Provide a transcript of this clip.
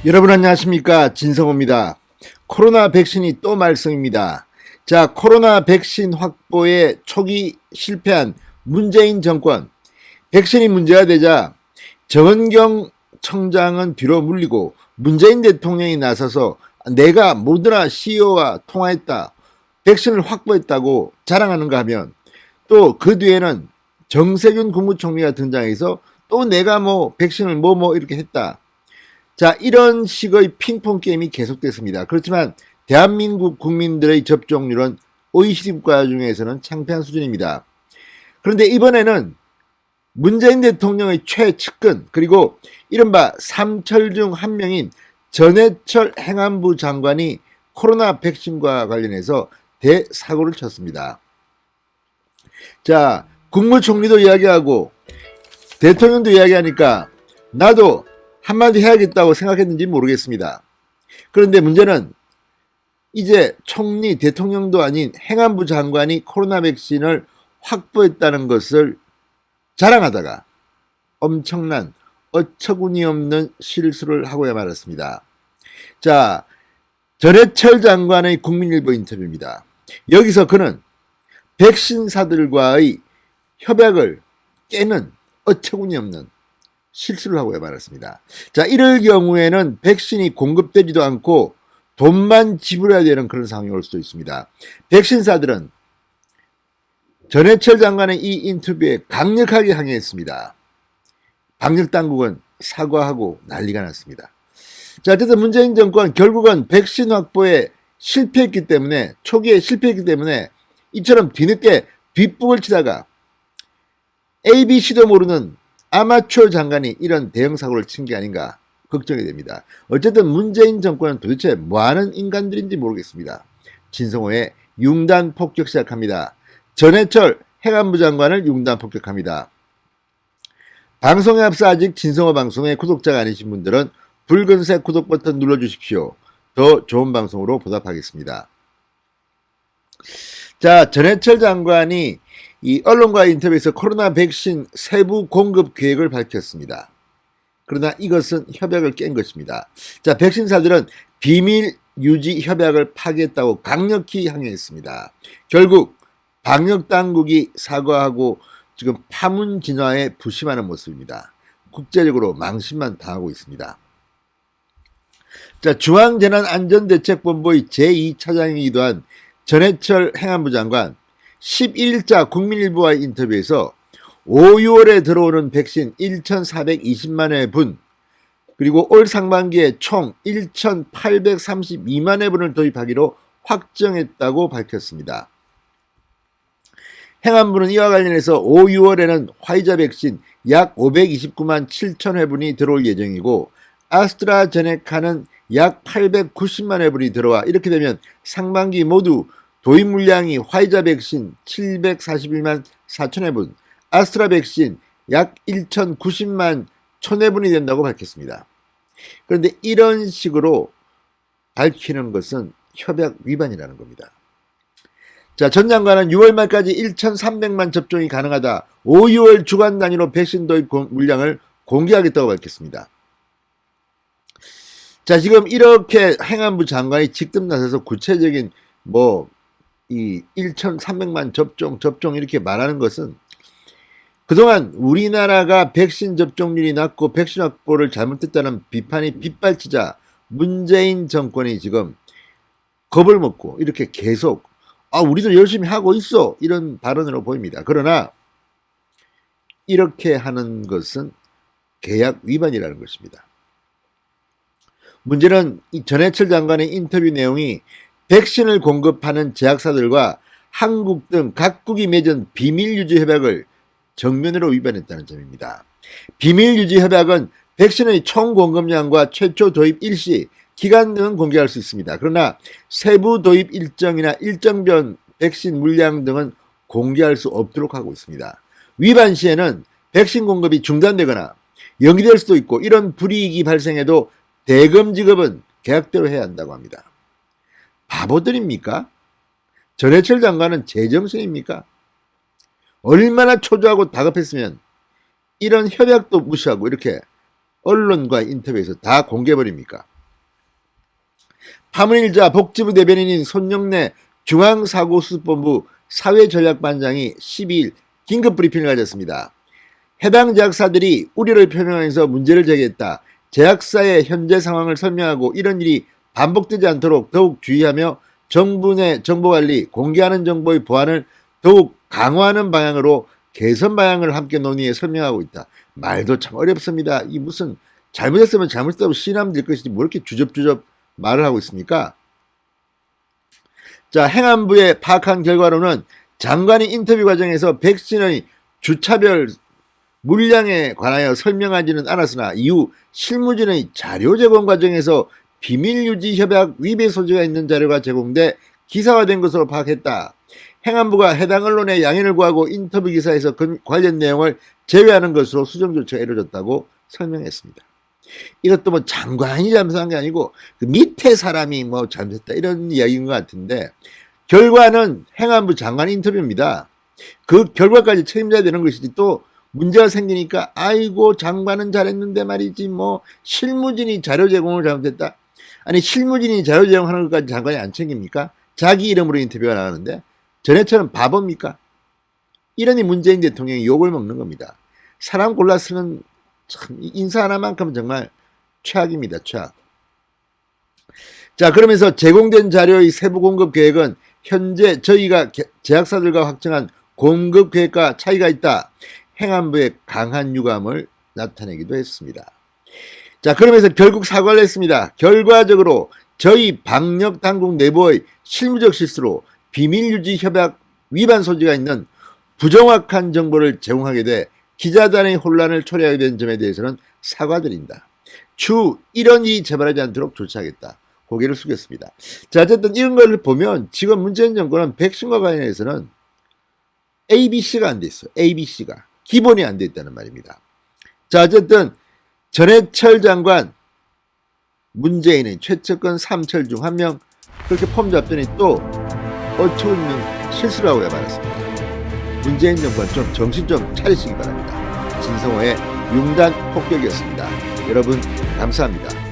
여러분 안녕하십니까, 진성호입니다. 코로나 백신이 또 말썽입니다. 자, 코로나 백신 확보에 초기 실패한 문재인 정권, 백신이 문제가 되자 정은경 청장은 뒤로 물리고 문재인 대통령이 나서서 내가 모더나 CEO와 통화했다, 백신을 확보했다고 자랑하는가 하면, 또 그 뒤에는 정세균 국무총리가 등장해서 또 내가 백신을 이렇게 했다. 자, 이런 식의 핑퐁 게임이 계속됐습니다. 그렇지만 대한민국 국민들의 접종률은 OECD 국가 중에서는 창피한 수준입니다. 그런데 이번에는 문재인 대통령의 최측근, 그리고 이른바 삼철 중 한 명인 전해철 행안부 장관이 코로나 백신과 관련해서 대사고를 쳤습니다. 자, 국무총리도 이야기하고 대통령도 이야기하니까 나도 한마디 해야겠다고 생각했는지 모르겠습니다. 그런데 문제는 이제 총리, 대통령도 아닌 행안부 장관이 코로나 백신을 확보했다는 것을 자랑하다가 엄청난 어처구니 없는 실수를 하고야 말았습니다. 자, 전해철 장관의 국민일보 인터뷰입니다. 여기서 그는 백신사들과의 협약을 깨는 어처구니 없는 실수를 하고야 말았습니다. 자, 이럴 경우에는 백신이 공급되지도 않고 돈만 지불해야 되는 그런 상황이 올 수도 있습니다. 백신사들은 전해철 장관의 이 인터뷰에 강력하게 항의했습니다. 방역당국은 사과하고 난리가 났습니다. 자, 어쨌든 문재인 정권 결국은 백신 확보에 실패했기 때문에, 초기에 실패했기 때문에 이처럼 뒤늦게 뒷북을 치다가 ABC도 모르는 아마추어 장관이 이런 대형 사고를 친 게 아닌가 걱정이 됩니다. 어쨌든 문재인 정권은 도대체 뭐하는 인간들인지 모르겠습니다. 진성호의 융단 폭격 시작합니다. 전해철 행안부 장관을 융단 폭격합니다. 방송에 앞서 아직 진성호 방송의 구독자가 아니신 분들은 붉은색 구독 버튼 눌러주십시오. 더 좋은 방송으로 보답하겠습니다. 자, 전해철 장관이 이 언론과의 인터뷰에서 코로나 백신 세부 공급 계획을 밝혔습니다. 그러나 이것은 협약을 깬 것입니다. 자, 백신사들은 비밀 유지 협약을 파기했다고 강력히 항의했습니다. 결국 방역당국이 사과하고 지금 파문 진화에 부심하는 모습입니다. 국제적으로 망신만 당하고 있습니다. 자, 중앙재난안전대책본부의 제2차장이기도 한 전해철 행안부 장관, 11일자 국민일보와의 인터뷰에서 5, 6월에 들어오는 백신 1,420만 회분, 그리고 올 상반기에 총 1,832만 회분을 도입하기로 확정했다고 밝혔습니다. 행안부는 이와 관련해서 5, 6월에는 화이자 백신 약 529만 7천 회분이 들어올 예정이고, 아스트라제네카는 약 890만 회분이 들어와 이렇게 되면 상반기 모두 도입 물량이 화이자 백신 741만 4천 회분, 아스트라 백신 약 1,090만 1,000회분이 된다고 밝혔습니다. 그런데 이런 식으로 밝히는 것은 협약 위반이라는 겁니다. 자, 전 장관은 6월 말까지 1,300만 접종이 가능하다, 5, 6월 주간 단위로 백신 도입 물량을 공개하겠다고 밝혔습니다. 자, 지금 이렇게 행안부 장관이 직접 나서서 구체적인 이 1,300만 접종 이렇게 말하는 것은 그동안 우리나라가 백신 접종률이 낮고 백신 확보를 잘못했다는 비판이 빗발치자 문재인 정권이 지금 겁을 먹고 이렇게 계속 우리도 열심히 하고 있어, 이런 발언으로 보입니다. 그러나 이렇게 하는 것은 계약 위반이라는 것입니다. 문제는 이 전해철 장관의 인터뷰 내용이 백신을 공급하는 제약사들과 한국 등 각국이 맺은 비밀유지 협약을 정면으로 위반했다는 점입니다. 비밀유지 협약은 백신의 총 공급량과 최초 도입 일시, 기간 등은 공개할 수 있습니다. 그러나 세부 도입 일정이나 일정변 백신 물량 등은 공개할 수 없도록 하고 있습니다. 위반 시에는 백신 공급이 중단되거나 연기될 수도 있고, 이런 불이익이 발생해도 대금 지급은 계약대로 해야 한다고 합니다. 바보들입니까? 전해철 장관은 제정신입니까? 얼마나 초조하고 다급했으면 이런 협약도 무시하고 이렇게 언론과 인터뷰에서 다 공개해버립니까? 파문일자 복지부 대변인인 손영래 중앙사고수습본부 사회전략반장이 12일 긴급 브리핑을 가졌습니다. 해당 제약사들이 우려를 표명하면서 문제를 제기했다. 제약사의 현재 상황을 설명하고 이런 일이 반복되지 않도록 더욱 주의하며 정부 내 정보관리, 공개하는 정보의 보안을 더욱 강화하는 방향으로 개선 방향을 함께 논의해 설명하고 있다. 말도 참 어렵습니다. 이 무슨 잘못했으면 잘못했다고 시인하면 될 것이지 뭐 이렇게 주접주접 말을 하고 있습니까? 자, 행안부에 파악한 결과로는 장관이 인터뷰 과정에서 백신의 주차별 물량에 관하여 설명하지는 않았으나 이후 실무진의 자료 제공 과정에서 비밀유지 협약 위배 소지가 있는 자료가 제공돼 기사화된 것으로 파악했다. 행안부가 해당 언론에 양해를 구하고 인터뷰 기사에서 관련 내용을 제외하는 것으로 수정 조치가 이루어졌다고 설명했습니다. 이것도 뭐 장관이 잘못한 게 아니고 그 밑에 사람이 뭐 잘못했다 이런 이야기인 것 같은데 결과는 행안부 장관 인터뷰입니다. 그 결과까지 책임져야 되는 것이지 또 문제가 생기니까 아이고 장관은 잘했는데 말이지 뭐 실무진이 자료 제공을 잘못했다. 아니 실무진이 자료 제공하는 것까지 장관이 안 챙깁니까? 자기 이름으로 인터뷰가 나가는데 전에처럼 바보입니까? 이러니 문재인 대통령이 욕을 먹는 겁니다. 사람 골라 쓰는 참 인사 하나만큼은 정말 최악입니다. 최악. 자, 그러면서 제공된 자료의 세부 공급 계획은 현재 저희가 제약사들과 확정한 공급 계획과 차이가 있다. 행안부의 강한 유감을 나타내기도 했습니다. 자, 그러면서 결국 사과를 했습니다. 결과적으로 저희 방역 당국 내부의 실무적 실수로 비밀유지 협약 위반 소지가 있는 부정확한 정보를 제공하게 돼 기자단의 혼란을 초래하게 된 점에 대해서는 사과드린다. 추후 이런 일이 재발하지 않도록 조치하겠다. 고개를 숙였습니다. 자, 어쨌든 이런 걸 보면 지금 문재인 정권은 백신과 관련해서는 ABC가 안 돼 있어요. ABC가. 기본이 안 돼 있다는 말입니다. 자, 어쨌든 전해철 장관, 문재인의 최측근 3철 중 한 명 그렇게 폼 잡더니 또 어처구니없는 실수를 하고 해버렸습니다. 문재인 정권 좀 정신 좀 차리시기 바랍니다. 진성호의 융단 폭격이었습니다. 여러분 감사합니다.